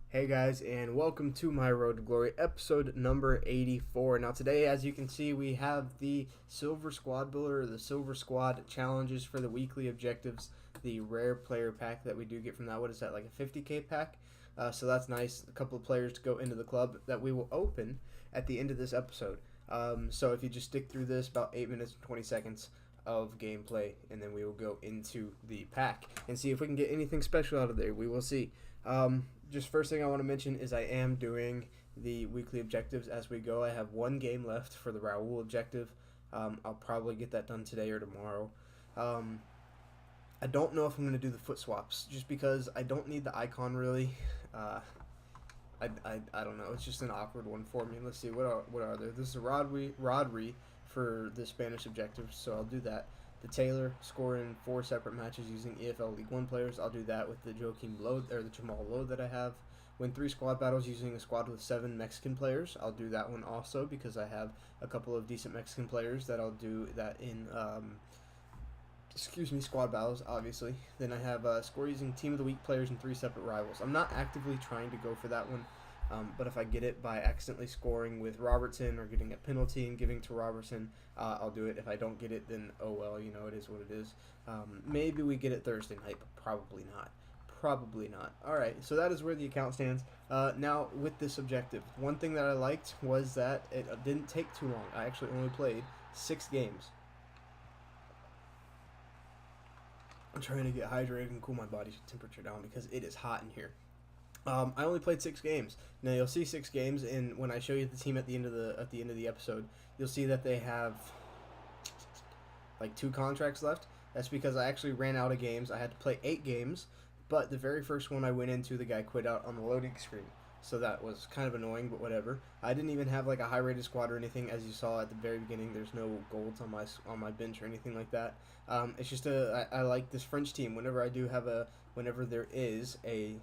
Hey guys, and welcome to my Road to Glory, episode number 84. Now today, as you can see, we have the Silver Squad Builder, or the Silver Squad challenges for the weekly objectives, the rare player pack that we do get from that. What is that, like a 50k pack? So that's nice. A couple of players to go into the club that we will open at the end of this episode. So if you just stick through this, about 8 minutes and 20 seconds of gameplay, and then we will go into the pack and see if we can get anything special out of there. We will see. Just first thing I want to mention is I am doing the weekly objectives as we go. I have one game left for the Raul objective. I'll probably get that done today or tomorrow. I don't know if I'm going to do the foot swaps just because I don't need the icon really. I don't know. It's just an awkward one for me. Let's see, what are there? This is a Rodri for the Spanish objectives, so I'll do that. The Taylor scoring 4 separate matches using EFL League One players. I'll do that with the Joaquim Load or the Jamal Load that I have. Win 3 squad battles using a squad with 7 Mexican players. I'll do that one also because I have a couple of decent Mexican players that I'll do that in squad battles, obviously. Then I have score using Team of the Week players and 3 separate rivals. I'm not actively trying to go for that one, but if I get it by accidentally scoring with Robertson or getting a penalty and giving to Robertson, I'll do it. If I don't get it, then oh well, you know, it is what it is. Maybe we get it Thursday night, but probably not. Probably not. Alright, so that is where the account stands. Now, with this objective, one thing that I liked was that it didn't take too long. I actually only played 6 games. I'm trying to get hydrated and cool my body temperature down because it is hot in here. I only played 6 games. Now you'll see 6 games, and when I show you the team at the end of the episode, you'll see that they have like 2 contracts left. That's because I actually ran out of games. I had to play 8 games, but the very first one I went into, the guy quit out on the loading screen. So that was kind of annoying, but whatever. I didn't even have like a high rated squad or anything, as you saw at the very beginning. There's no golds on my bench or anything like that. It's just I like this French team. Whenever there is a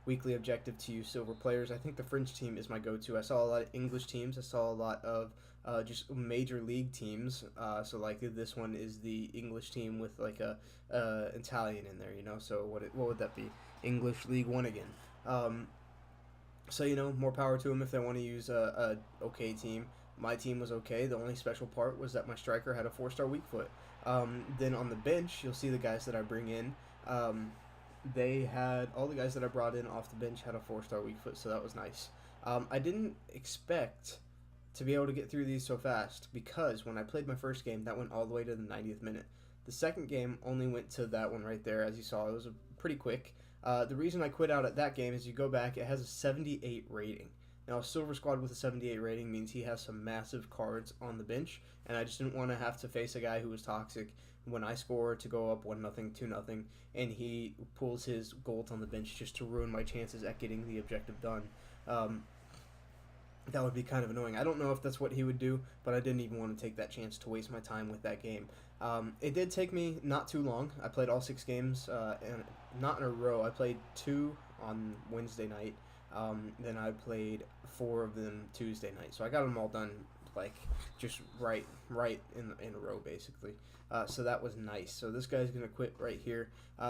weekly objective to use silver players, I think the French team is my go-to. I saw a lot of English teams. I saw a lot of just major league teams. So like this one is the English team with like a Italian in there, you know. So what would that be? English League One again. So you know, more power to them if they want to use a okay team. My team was okay. The only special part was that my striker had a 4-star weak foot. Then on the bench, you'll see the guys that I bring in. They had all the guys that I brought in off the bench had a 4-star weak foot, so that was nice. I didn't expect to be able to get through these so fast because when I played my first game, that went all the way to the 90th minute. The second game only went to that one right there, as you saw. It was pretty quick. The reason I quit out at that game is you go back, it has a 78 rating. Now, a silver squad with a 78 rating means he has some massive cards on the bench, and I just didn't want to have to face a guy who was toxic when I score to go up 1-0, 2-0, and he pulls his goals on the bench just to ruin my chances at getting the objective done. That would be kind of annoying. I don't know if that's what he would do, but I didn't even want to take that chance to waste my time with that game. It did take me not too long. I played all 6 games, and not in a row. I played 2 on Wednesday night. Then I played 4 of them Tuesday night. So I got them all done, like, just right in a row, basically. So that was nice. So this guy's going to quit right here.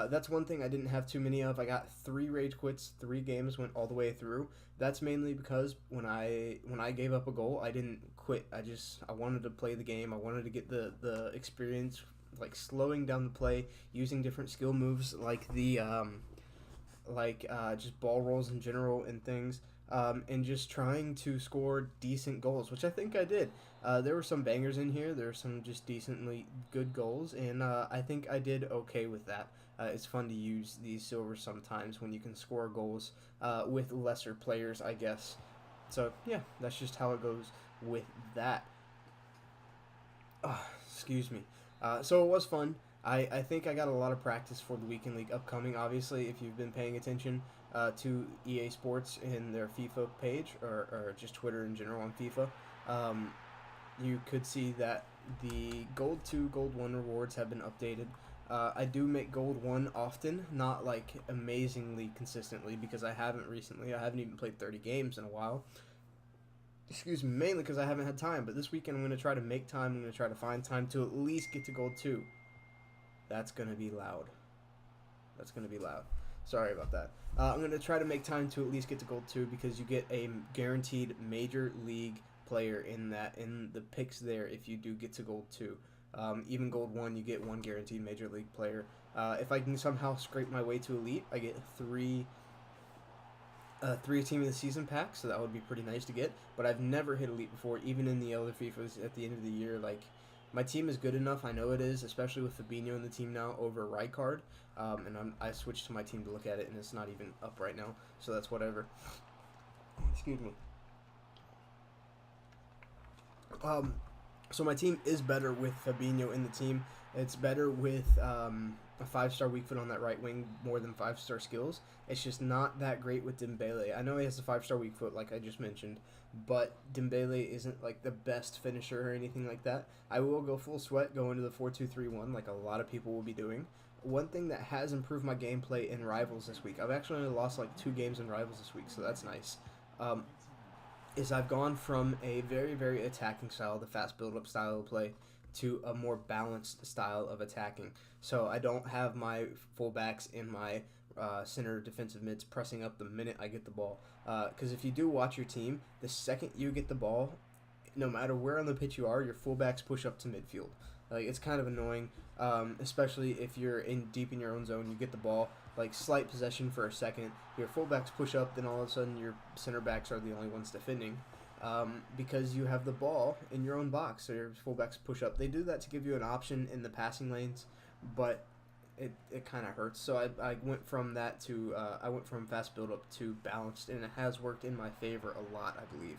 That's one thing I didn't have too many of. I got 3 rage quits. 3 games went all the way through. That's mainly because when I gave up a goal, I didn't quit. I wanted to play the game. I wanted to get the experience, like slowing down the play, using different skill moves like the just ball rolls in general and things, and just trying to score decent goals, which I think I did. There were some bangers in here. There were some just decently good goals, and I think I did okay with that. It's fun to use these silvers sometimes when you can score goals with lesser players, I guess. So, yeah, that's just how it goes with that. Excuse me. So it was fun. I think I got a lot of practice for the Weekend League upcoming. Obviously, if you've been paying attention to EA Sports in their FIFA page or just Twitter in general on FIFA, you could see that the Gold 2, Gold 1 rewards have been updated. I do make Gold 1 often, not like amazingly consistently because I haven't recently. I haven't even played 30 games in a while. Excuse me, mainly because I haven't had time. But this weekend I'm going to try to make time. I'm going to try to find time to at least get to Gold 2. That's going to be loud. That's going to be loud. Sorry about that. I'm going to try to make time to at least get to gold 2 because you get a guaranteed major league player in the picks there if you do get to gold 2. Even gold 1, you get 1 guaranteed major league player. If I can somehow scrape my way to elite, I get 3 team of the season packs, so that would be pretty nice to get. But I've never hit elite before, even in the other FIFAs at the end of the year. Like, my team is good enough, I know it is, especially with Fabinho in the team now over Rijkaard. I switched to my team to look at it, and it's not even up right now, so that's whatever. Excuse me. So my team is better with Fabinho in the team. It's better with a 5-star weak foot on that right wing, more than 5-star skills. It's just not that great with Dembele. I know he has a 5-star weak foot, like I just mentioned, but Dembele isn't like the best finisher or anything like that. I will go full sweat, go into the 4-2-3-1, like a lot of people will be doing. One thing that has improved my gameplay in Rivals this week, I've actually only lost like 2 games in Rivals this week, so that's nice. Is I've gone from a very, very attacking style, the fast build-up style of play, to a more balanced style of attacking. So I don't have my fullbacks in my center defensive mids pressing up the minute I get the ball. Because if you do watch your team, the second you get the ball, no matter where on the pitch you are, your fullbacks push up to midfield. Like, it's kind of annoying, especially if you're deep in your own zone. You get the ball, like slight possession for a second, your fullbacks push up, then all of a sudden your center backs are the only ones defending, because you have the ball in your own box. So your fullbacks push up. They do that to give you an option in the passing lanes, but it kind of hurts. So I went from that to I went from fast build up to balanced, and it has worked in my favor a lot, I believe.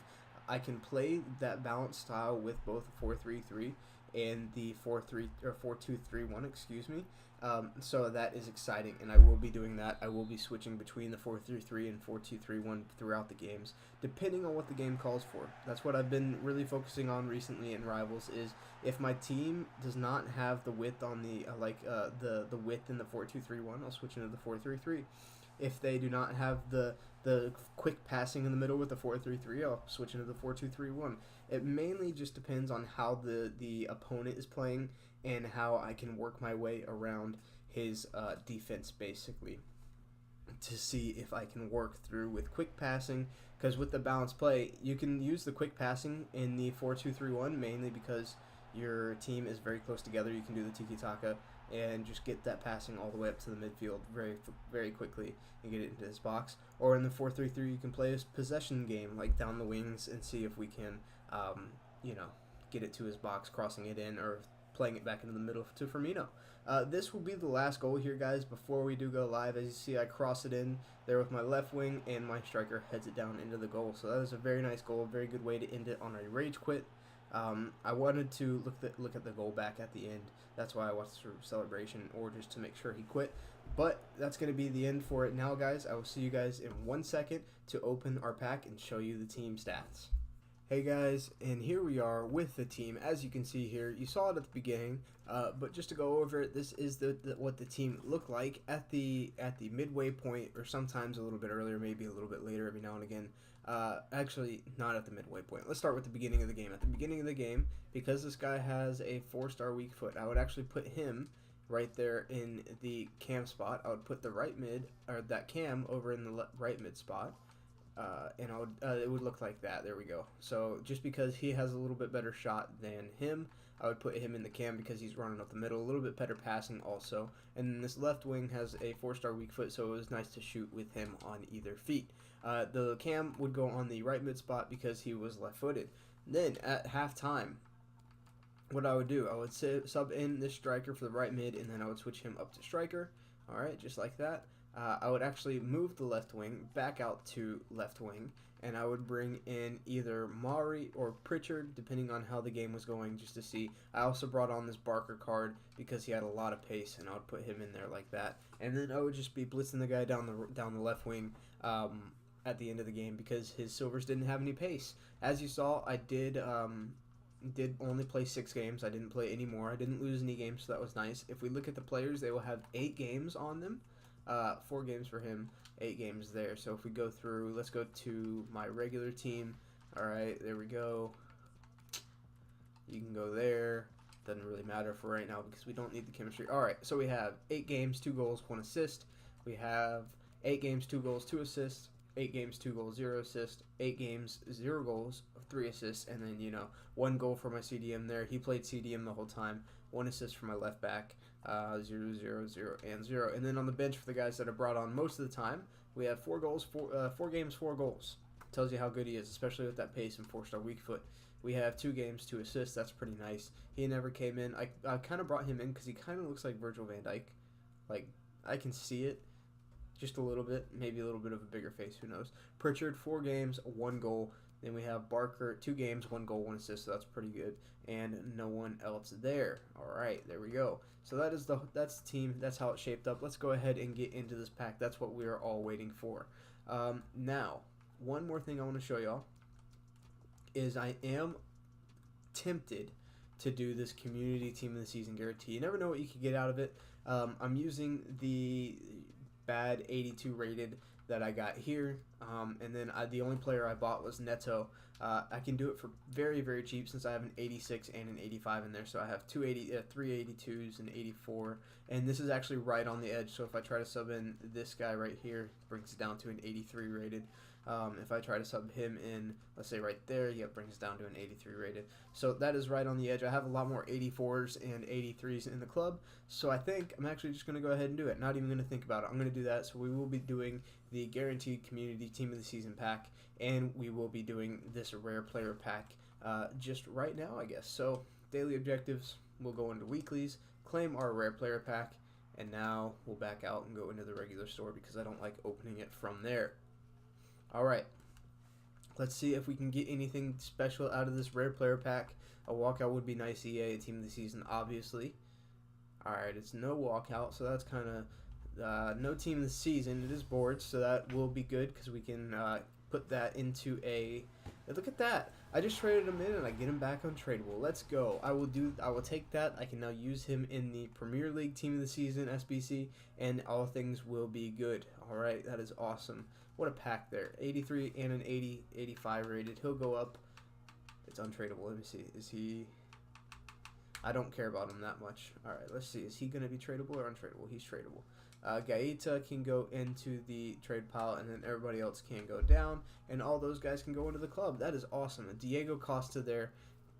I can play that balanced style with both 4-3-3 and the 4-3 or 4-2-3-1, excuse me. So that is exciting, and I will be doing that. I will be switching between the 4-3-3 and 4-2-3-1 throughout the games, depending on what the game calls for. That's what I've been really focusing on recently in Rivals. Is if my team does not have the width on the width in the 4-2-3-1, I'll switch into the 4-3-3. If they do not have the quick passing in the middle with the 4-3-3, I'll switch into the 4-2-3-1. It mainly just depends on how the opponent is playing and how I can work my way around his defense, basically, to see if I can work through with quick passing. Because with the balanced play, you can use the quick passing in the 4-2-3-1 mainly because your team is very close together. You can do the tiki-taka and just get that passing all the way up to the midfield very, very quickly and get it into his box. Or in the 4-3-3, you can play a possession game, like down the wings, and see if we can, get it to his box, crossing it in, or playing it back into the middle to Firmino. This will be the last goal here, guys, before we do go live. As you see, I cross it in there with my left wing, and my striker heads it down into the goal. So that is a very nice goal, a very good way to end it on a rage quit. I wanted to look at the goal back at the end. That's why I watched the celebration, or just to make sure he quit. But that's going to be the end for it now, guys. I will see you guys in 1 second to open our pack and show you the team stats. Hey guys, and here we are with the team. As you can see here, you saw it at the beginning, but just to go over it, this is what the team looked like at the midway point, or sometimes a little bit earlier, maybe a little bit later every now and again. Actually, not at the midway point. Let's start with the beginning of the game. At the beginning of the game, because this guy has a 4-star weak foot, I would actually put him right there in the cam spot. I would put the right mid, or that cam, over in the right mid spot. And it would look like that. There we go. So just because he has a little bit better shot than him, I would put him in the cam because he's running up the middle. A little bit better passing also. And then this left wing has a 4-star weak foot, so it was nice to shoot with him on either feet. The cam would go on the right mid spot because he was left-footed. Then at halftime, what I would do, I would sub in this striker for the right mid, and then I would switch him up to striker. All right, just like that. I would actually move the left wing back out to left wing, and I would bring in either Mari or Pritchard, depending on how the game was going, just to see. I also brought on this Barker card because he had a lot of pace, and I would put him in there like that. And then I would just be blitzing the guy down the left wing at the end of the game because his silvers didn't have any pace. As you saw, I did only play 6 games. I didn't play any more. I didn't lose any games, so that was nice. If we look at the players, they will have 8 games on them. 4 games for him, 8 games there. So if we go through, let's go to my regular team. All right, there we go. You can go there. Doesn't really matter for right now because we don't need the chemistry. All right, so we have 8 games, 2 goals, 1 assist. We have 8 games, 2 goals, 2 assists. 8 games, 2 goals, 0 assists. 8 games, 0 goals, 3 assists. And then, 1 goal for my CDM there. He played CDM the whole time. 1 assist for my left back. 0, 0, 0, and 0. And then on the bench for the guys that are brought on most of the time, we have 4 goals, 4 games, 4 goals. Tells you how good he is, especially with that pace and 4-star weak foot. We have 2 games, 2 assists. That's pretty nice. He never came in. I kind of brought him in because he kind of looks like Virgil van Dijk. Like, I can see it just a little bit. Maybe a little bit of a bigger face. Who knows? Pritchard, 4 games, 1 goal. Then we have Barker, 2 games, 1 goal, 1 assist. So that's pretty good. And no one else there. All right, there we go. So that's the team. That's how it shaped up. Let's go ahead and get into this pack. That's what we are all waiting for. Now, one more thing I want to show y'all is I am tempted to do this community team of the season guarantee. You never know what you could get out of it. I'm using the bad 82 rated that I got here, and then the only player I bought was Neto. I can do it for very, very cheap since I have an 86 and an 85 in there, so I have 3 82s and 84, and this is actually right on the edge. So if I try to sub in this guy right here, it brings it down to an 83 rated. If I try to sub him in, let's say right there, yeah, it brings it down to an 83 rated. So that is right on the edge. I have a lot more 84s and 83s in the club, so I think I'm actually just going to go ahead and do it. Not even going to think about it. I'm going to do that. So we will be doing the guaranteed community team of the season pack, and we will be doing this rare player pack just right now, I guess. So daily objectives, we'll go into weeklies, claim our rare player pack, and now we'll back out and go into the regular store because I don't like opening it from there. Alright, let's see if we can get anything special out of this rare player pack. A walkout would be nice. EA, team of the season, obviously. Alright, it's no walkout, so that's kind of no team of the season. It is boards, so that will be good because we can put that into a... Look at that. I just traded him in and I get him back untradeable. Let's go. I will take that. I can now use him in the Premier League team of the season, SBC, and all things will be good. Alright, that is awesome. What a pack there. 83 and an 80, 85 rated. He'll go up. It's untradeable. Let me see. Is he... I don't care about him that much. Alright, let's see. Is he going to be tradable or untradeable? He's tradable. Gaeta can go into the trade pile, and then everybody else can go down, and all those guys can go into the club. That is awesome. And Diego Costa there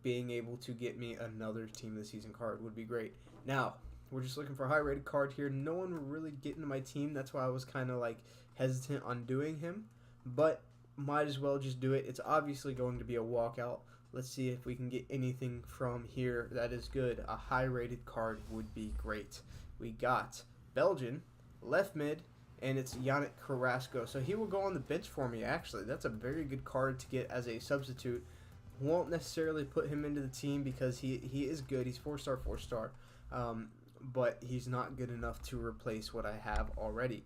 being able to get me another team of the season card would be great. Now, we're just looking for a high rated card here. No one will really get into my team. That's why I was kind of like hesitant on doing him, but might as well just do it. It's obviously going to be a walkout. Let's see if we can get anything from here that is good. A high rated card would be great. We got Belgian, left mid, and it's Yannick Carrasco. So he will go on the bench for me, actually. That's a very good card to get as a substitute. Won't necessarily put him into the team because he is good. He's 4-star, 4-star. But he's not good enough to replace what I have already.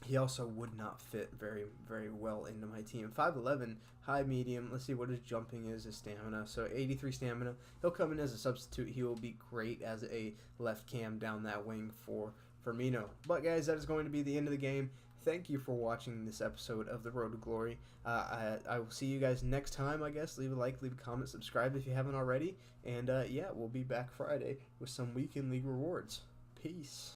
He also would not fit very, very well into my team. 5'11", high, medium. Let's see what his jumping is, his stamina. So 83 stamina. He'll come in as a substitute. He will be great as a left cam down that wing for Firmino. But guys, that is going to be the end of the game. Thank you for watching this episode of The Road to Glory. I will see you guys next time, I guess. Leave a like, leave a comment, subscribe if you haven't already. And yeah, we'll be back Friday with some weekend league rewards. Peace.